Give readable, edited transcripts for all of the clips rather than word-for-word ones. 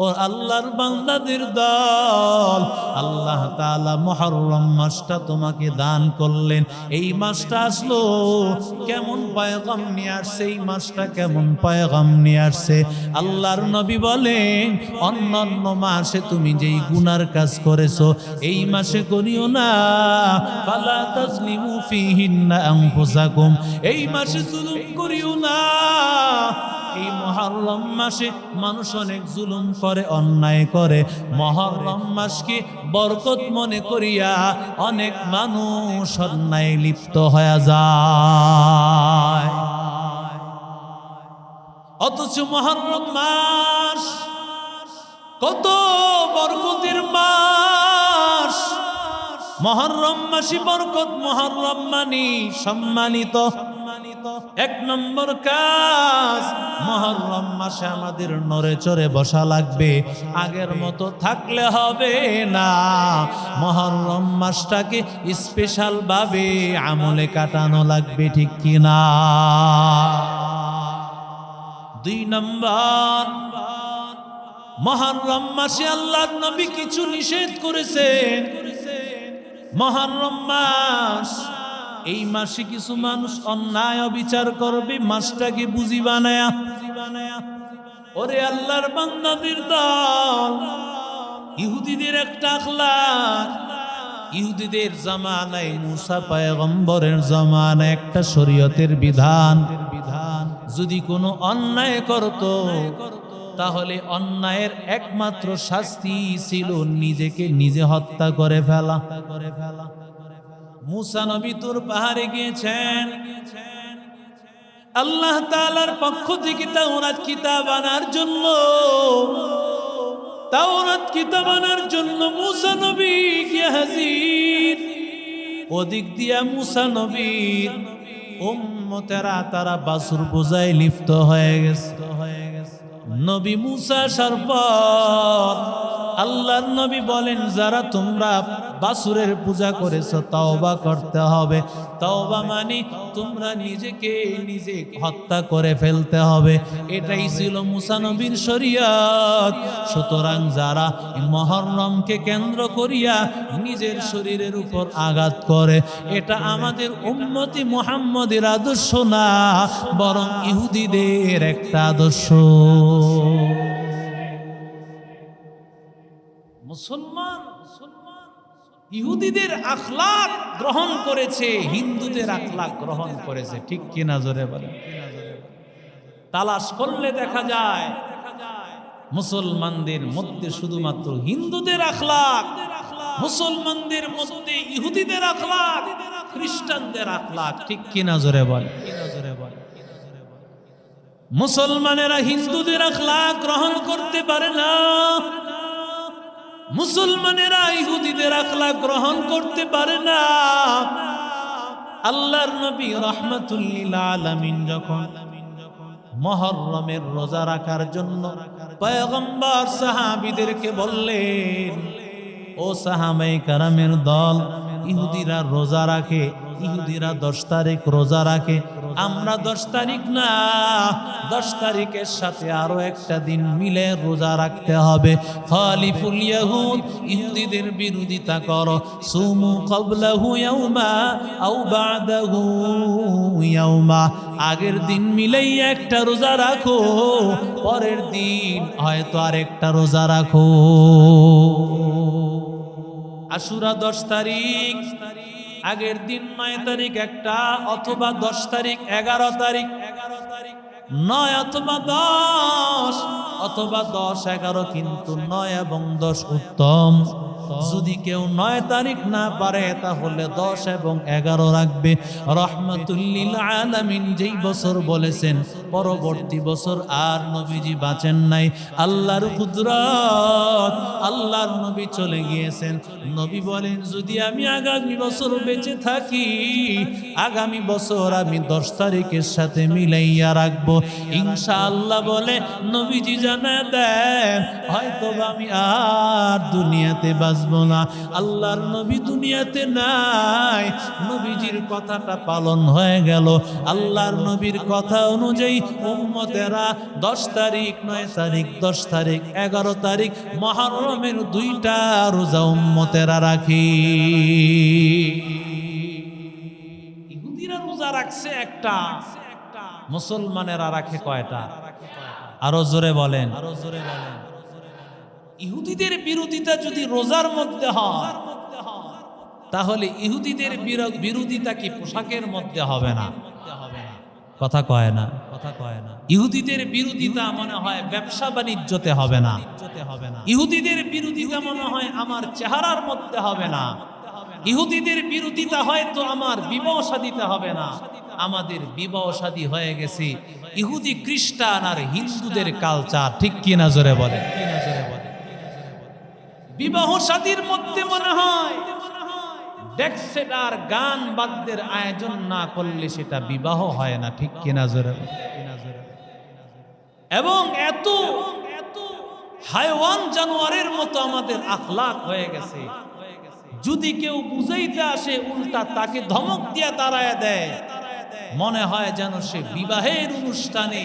ও আল্লাহর বান্দাদের দল, আল্লাহ তাআলা মুহররম মাসটা তোমাকে দান করলেন। এই মাসটা আসলো, কেমন পয়গাম নিয়ে আসছে, এই মাসটা কেমন পয়গাম নিয়ে আসছে। আল্লাহর নবী বলেন, অন্যান্য মাসে তুমি যেই গুনার কাজ করেছো এই মাসে করিও না। ফালা তাজলিমু ফীহিন্না আনফুসাকুম, এই মাসে জুলুম করিও না। এই মুহররম মাসে মানুষ অনেক জুলুম করে, অন্যায় করে। মুহররম মাসকে বরকত মনে করিয়া অনেক মানুষ অন্যায় লিপ্ত হয়ে যায়। অথচ মুহররম মাস কত বরকতের মাস। মুহররম মাসে বরকত, মুহররম মানে সম্মানিত। এক নম্বর কাজ, মুহররম মাসে আমাদের নড়ে চড়ে বসা লাগবে, আগের মতো থাকলে হবে না। মুহররম মাসটাকে স্পেশাল ভাবে আমলে কাটানো লাগবে, ঠিক কিনা? দুই নম্বর, মুহররম মাসে আল্লাহর নবী কিছু নিষেধ করেছেন। মুহররম মাস, এই মাসে কিছু মানুষ অন্যায় অবিচার করবে, মাসটাকে বুঝি বানায়া। ওরে আল্লাহর বান্দাদের দল, ইহুদিদের একটা আখলাক, ইহুদিদের জামানায় মুসা পয়গম্বরের জামানায় একটা শরীয়তের বিধান, যদি কোনো অন্যায় করত তাহলে অন্যায়ের একমাত্র শাস্তি ছিল নিজেকে নিজে হত্যা করে ফেলা। মুসা নবী তুর পাহাড়ে গিয়েছেন, আল্লাহ তাআলার পক্ষ থেকে তাওরাত কিতাব আনার জন্য, তাওরাত কিতাব আনার জন্য মুসা নবী গিয়ে হাজির। ওদিক দিয়া মুসা নবীর উম্মতেরা তারা বাছুর বোঝায় লিপ্ত হয়ে গেছে। নবী মুসা আসার পর আল্লাহর নবী বলেন, যারা তোমরা বাছুরের পূজা করেছো তওবা করতে হবে। তওবা মানে তোমরা নিজেকে নিজে হত্যা করে ফেলতে হবে, এটাই ছিল মুসা নবীর শরীয়ত। সুতরাং যারা মুহররমকে কেন্দ্র করিয়া নিজের শরীরের উপর আঘাত করে, এটা আমাদের উম্মতি মুহাম্মদের আদর্শ না, বরং ইহুদিদের একটা আদর্শ। মুসলমান ইহুদিদের আখলাক গ্রহণ করেছে, হিন্দুদের আখলাক গ্রহণ করেছে, ঠিক কিনা জোরে বলেন? তালাশ করলে দেখা যায় মুসলমানদের মধ্যে শুধুমাত্র হিন্দুদের আখলাক, মুসলমানদের মধ্যে ইহুদিদের আখলাক, খ্রিস্টানদের আখলাক, ঠিক কিনা জোরে বলেন? মুসলমানেরা হিন্দুদের আখলাক গ্রহণ করতে পারে না, মুসলমানেরা ইহুদিদের আখলাক গ্রহণ করতে পারে না। আল্লাহর নবী রাহমাতুল লিল আলামিন যখন মুহররমের রোজা রাখার জন্য পয়গম্বর সাহাবীদেরকে বললেন, ও সাহাবায়ে কেরামের দল, ইহুদিরা রোজা রাখে, ইহুদিরা 10 তারিখ রোজা রাখে, আমরা 10 তারিখ না, 10 তারিখের সাথে আরো একটা দিন মিলে রোজা রাখতে হবে। খালিফুল ইয়াহুদ, ইহুদিদের বিরোধিতা করো। সুমু ক্বাবলাহু ইয়াওমা আও বা'দাহু ইয়াওমা, আগের দিন মিলেই একটা রোজা রাখো, পরের দিন হয়তো আরেকটা রোজা রাখো। আশুরা 10 তারিখ, আগের দিন 9 তারিখ একটা, অথবা 10 তারিখ 11 তারিখ, 9 অথবা 10, অথবা 10 11, কিন্তু 9 এবং 10 উত্তম। যদি কেউ 9 তারিখ না পারে তাহলে 10 এবং 11 রাখবে। রাহমাতুল লিল আলামিন যেই বছর বলেছেন, পরবর্তী বছর আর নবীজি বাঁচেন নাই। আল্লাহর কুদরত, আল্লাহর নবী চলে গিয়েছেন। নবী বলেন, যদি আমি আগামী বছর বেঁচে থাকি, আগামী বছর আমি 10 তারিখের সাথে মিলাইয়া রাখবো ইনশাআল্লাহ বলে নবীজি জানা দেন। হয়তো আমি আর দুনিয়াতে বাঁচবো না। আল্লাহর নবী দুনিয়াতে নাই, নবীজির কথাটা পালন হয়ে গেল। আল্লাহর নবীর কথা অনুযায়ী উম্মতেরা 10 তারিখ, 9 তারিখ, 10 তারিখ, 11 তারিখ মুহররমের 2টা রোজা উম্মতেরা রাখি। ইহুদিরা রোজা রাখছে একটা, মুসলমানেরা রাখে কয়টা? আরো জোরে বলেন। ইহুদিদের বিরোধিতা যদি রোজার মধ্যে হয়, তাহলে ইহুদিদের বিরোধিতা কি পোশাকের মধ্যে হবে না? কথা কয় না। ইহুদিদের বিরোধিতা মনে হয় ব্যবসা বাণিজ্যতে হবে না। ইহুদিদের বিরোধিতা মনে হয় আমার চেহারার মধ্যে হবে না। ইহুদিদের বিরোধিতা হয়তো আমার বিবাহ শাদীতে হবে না। আমাদের বিবাহ শাদী হয়ে গেছে ইহুদি, খ্রিস্টান আর হিন্দুদের কালচার, ঠিক কি না জোরে বলেন? বিবাহ শাদীর মধ্যে মনে হয় ডেক্সেটার গান বাদ্যের আয়োজন না করলে সেটা বিবাহ হয় না, ঠিক কি না জোরে? এবং এত হায়ওয়ান জানোয়ারের মতো আমাদের আখলাক হয়ে গেছে, যদি কেউ বুঝাইতে আসে উল্টা তাকে ধমক দিয়ে তাড়ায় দেয়। মনে হয় যেন সে বিবাহের অনুষ্ঠানে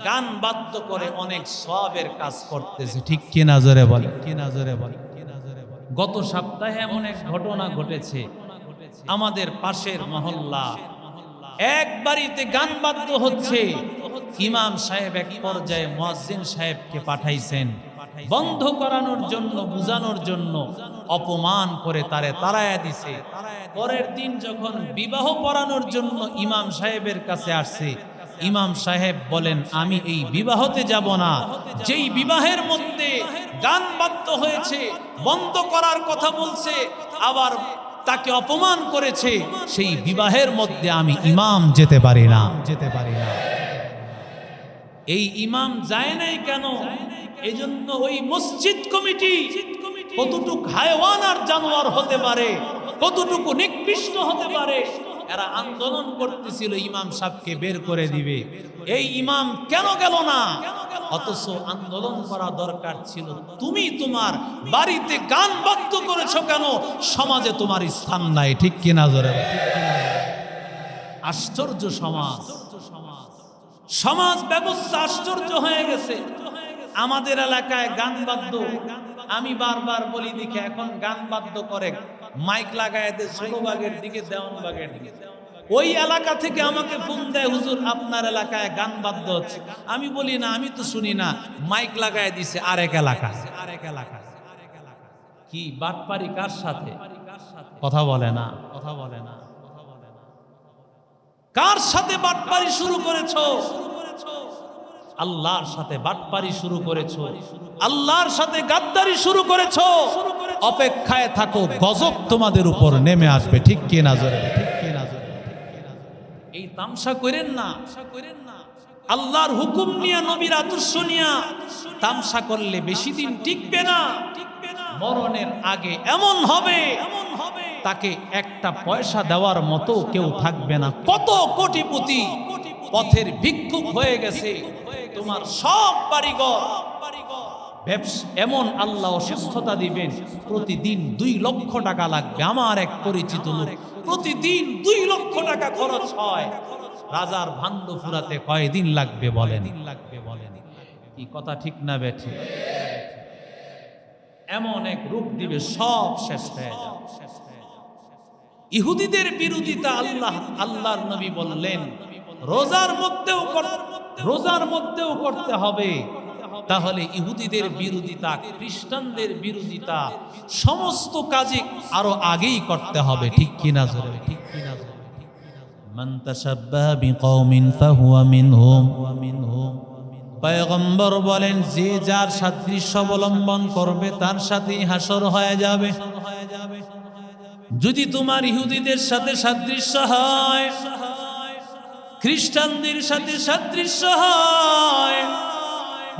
গান বাদ্য করে অনেক সওয়াবের কাজ করতেছে, ঠিক কি না জোরে বলে? গত সপ্তাহে এমন এক ঘটনা ঘটেছে আমাদের পাশের মহল্লা, এক বাড়িতে গান বাদ্য হচ্ছে। ইমাম সাহেব এক পর্যায়ে মুয়াজ্জিন সাহেবকে পাঠাইছেন বন্ধ করানোর জন্য, বুঝানোর জন্য। অপমান করে তারে তাড়ায়া দিছে। পরের দিন যখন বিবাহ পড়ানোর জন্য ইমাম সাহেবের কাছে আসছে, ইমাম সাহেব বলেন আমি এই বিবাহতে যাব না। যেই বিবাহের মধ্যে গান বাদ্য হয়েছে, বন্ধ করার কথা বলছে, আবার তাকে অপমান করেছে, সেই বিবাহের মধ্যে আমি ইমাম যেতে পারি না। এই ইমাম যায় নাই কেন? এই জন্য ওই মসজিদ কমিটি কতটুকু হায়ওয়ান আর জানোয়ার হতে পারে, কতটুকু নিকৃষ্ট হতে পারে, এরা আন্দোলন করতেছিল ইমাম সাহেবকে বের করে দিবে। এই ইমাম কেন গেল না? অথচ আন্দোলন করা দরকার ছিল। তুমি তোমার বাড়িতে গান বাদ্য করেছো কেন? সমাজে তোমার স্থান নাই, ঠিক কিনা জোরে? আশ্চর্য সমাজ ব্যবস্থা আশ্চর্য হয়ে গেছে। আমাদের এলাকায় গান বাদ্য, আমি বারবার বলি দেখে এখন গান বাদ্য করে মাইক লাগায় দেয় ষোলবাগের দিকে, দেওয়ানবাগের দিকে। ওই এলাকা থেকে আমাকে ফোন দেয়, হুজুর আপনার এলাকায় গান বাদ্য হচ্ছে। আমি বলি না, আমি তো শুনি না, মাইক লাগায় দিছে আরেক এলাকা। কি বাটপারি কার সাথে? কথা বলে না। কার সাথে বাটপারি শুরু করেছো? আল্লাহর সাথে বাটপারি শুরু করেছো, আল্লাহর সাথে গাদ্দারি শুরু করেছো। অপেক্ষায় থাকো, গজব তোমাদের উপর নেমে আসবে, ঠিক কি না জোরে? এই তামসা করেন না। আল্লাহর হুকুম নিয়ে, নবীর আদর্শ নিয়ে তামসা করলে বেশি দিন টিকবে না। মরণের আগে এমন হবে তাকে একটা পয়সা দেওয়ার মতো কেউ থাকবে না। কত কোটিপতি পথের ভিক্ষুক হয়ে গেছে। তোমার সব বাড়িঘর এমন আল্লাহ অসুস্থতা দিবেন, প্রতিদিন 2 লক্ষ টাকা লাগবে। আমার এক পরিচিত লোক, প্রতিদিন 2 লক্ষ টাকা খরচ হয়। রাজার ভান্ড ফুরাতে কয়দিন লাগবে বলেন? কি কথা ঠিক না বেঠিক? এমন এক রূপ দিবে, সব শেষ হয়ে যাবে। ইহুদিদের বিরোধিতা আল্লাহর নবী বললেন রোজার মধ্যেও করতে হবে। তাহলে ইহুদিদের বিরোধিতা, খ্রিস্টানদের বিরোধিতা সমস্ত কাজে আরো আগেই করতে হবে, ঠিক কিনা জোরে? মান তাশাব্বাহা বিকওমিন ফাহুয়া মিনহুম। পয়গম্বর বলেন, যে যার সাদৃশ্য অবলম্বন করবে তার সাথেই হাসর হয়ে যাবে। যদি তোমার ইহুদিদের সাথে সাদৃশ্য হয়, খ্রিস্টানদের সাথে সাদৃশ্য হয়,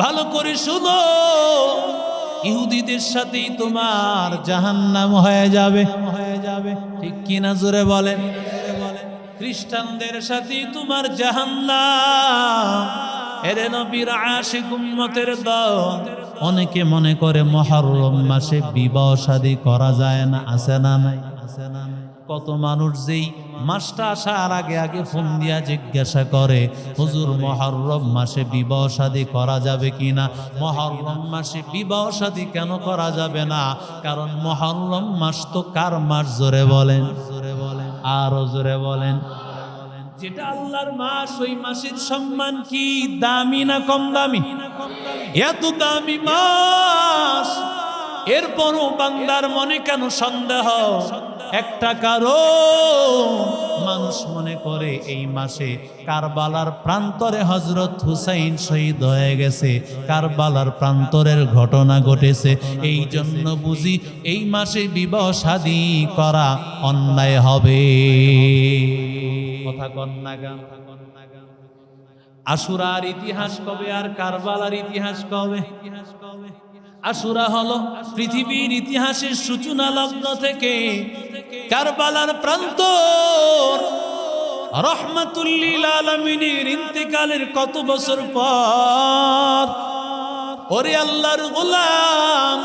ভালো করে শুনো, ইহুদিদের সাথেই তোমার জাহান্নাম হয়ে যাবে। ঠিক কিনা জোরে বলেন? খ্রিস্টানদের সাথেই তোমার জাহান্নাম। এরে নবীর আশিক উম্মতের দল, অনেকে মনে করে মুহররম মাসে বিবাহ শাদী করা যায় না, আছে না নাই? কত মানুষ যেই মাসটা আসার আগে আগে ফোন দিয়া জিজ্ঞাসা করে, হুজুর মুহররম মাসে বিবাহ শাদী করা যাবে কিনা? মুহররম মাসে বিবাহ শাদী কেন করা যাবে না? কারণ মুহররম মাস তো কার মাস? জোরে বলেন, আরো জোরে বলেন। যেটা আল্লাহর মাস, ওই মাসের সম্মান কি দামি না কম দামি? এত দামি মাস, এরপরও বান্দার মনে কেন সন্দেহ? একটা কারণ, মানুষ মনে করে এই মাসে কারবালার প্রান্তরে হযরত হুসাইন শহীদ হয়ে গেছে, কারবালার প্রান্তরের ঘটনা ঘটেছে, এই জন্য বুঝি এই মাসে বিবাহ শাদী করা অন্যায় হবে। কথা কন্যা গান। আশুরার ইতিহাস কবে আর কারবালার ইতিহাস কবে? আশুরা হলো পৃথিবীর ইতিহাসের সূচনা লগ্ন থেকে কারবালার প্রান্তর রহমাতুল লিল আলামিনের ইন্তেকালের কত বছর পর। ওরে আল্লাহর গোলাম,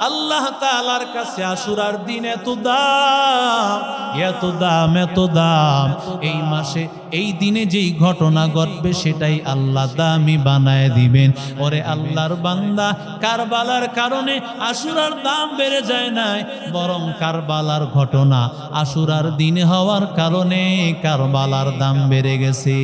আল্লাহ তাআলার কাছে আশুরার দিন এত দাম, এত দাম, এত দাম। এই মাসে এই দিনে যেই ঘটনা ঘটবে সেটাই আল্লাহ দামি বানায় দিবেন। ওরে আল্লাহর বান্দা, কারবালার কারণে আশুরার দাম বেড়ে যায় নাই, বরং কারবালার ঘটনা আশুরার দিনে হওয়ার কারণে কারবালার দাম বেড়ে গেছে।